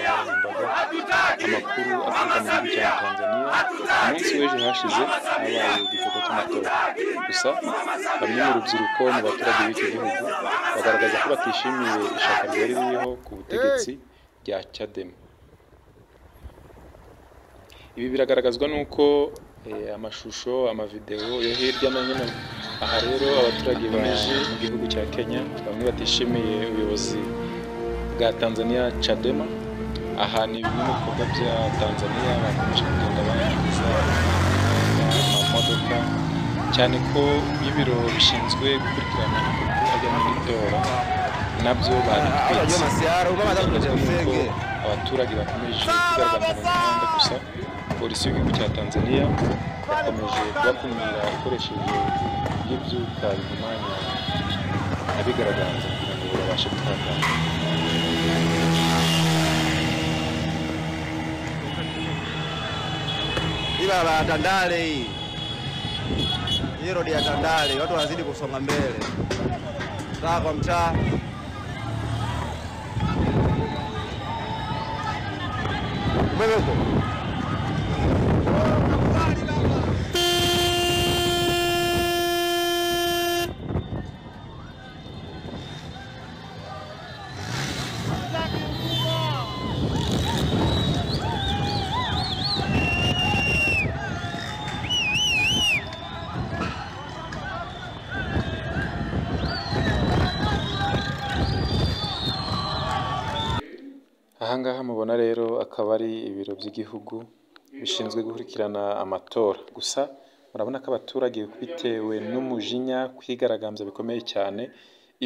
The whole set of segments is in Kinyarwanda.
nkoranyambaga amakuru aturuka mu gihugu cya Tanzania. Umunsi w'ejo hashize habaye igikorwa cy'amatora, gusa bamwe mu rubyiruko mu baturage b'iki gihugu bagaragaza ko batishimiye ishaka ryari ririho ku butegetsi rya Chadema. Ibi biragaragazwa n'uko amashusho amavideo yo hirya no hino. Aha rero abaturage baje mu gihugu cya Kenya bamwe batishimiye ubuyobozi bwa Tanzania Chadema. Aha ni bimwe mu bikorwa bya Tanzania bakomeje kugenda bangiza amamodoka, cyane ko ibiro bishinzwe gukurikirana ajyanye n'itora nabyo babitwitse. Abaturage bakomeje kugaragaza mu muhanda, gusa polisi y'igihugu cya Tanzania yakomeje kubakumira ikoresheje ibyuka bihumanya abigaragaza kugira ngo babashe gutangana. Barabara Tandale hii road ya Tandale, watu wanazidi kusonga mbele mtaa kwa mtaa. Umeme huko ahangaha mubona rero akaba ari ibiro by'igihugu bishinzwe gukurikirana amatora. Gusa murabona ko abaturage bitewe n'umujinya kwigaragambya bikomeye cyane,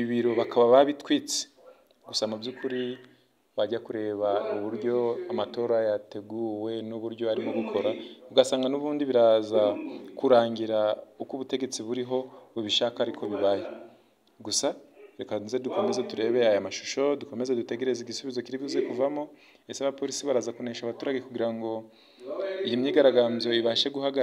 ibiro bakaba babitwitse. Gusa mu by'ukuri bajya kureba uburyo amatora yateguwe n'uburyo arimo gukora, ugasanga n'ubundi biraza kurangira uko ubutegetsi buriho bubishaka ariko bibaye. Gusa reka nze dukomeze turebe aya mashusho, dukomeze dutegereze igisubizo kiri buze kuvamo. Ese abapolisi baraza kunesha abaturage kugira ngo iyi myigaragambyo ibashe guhagarara?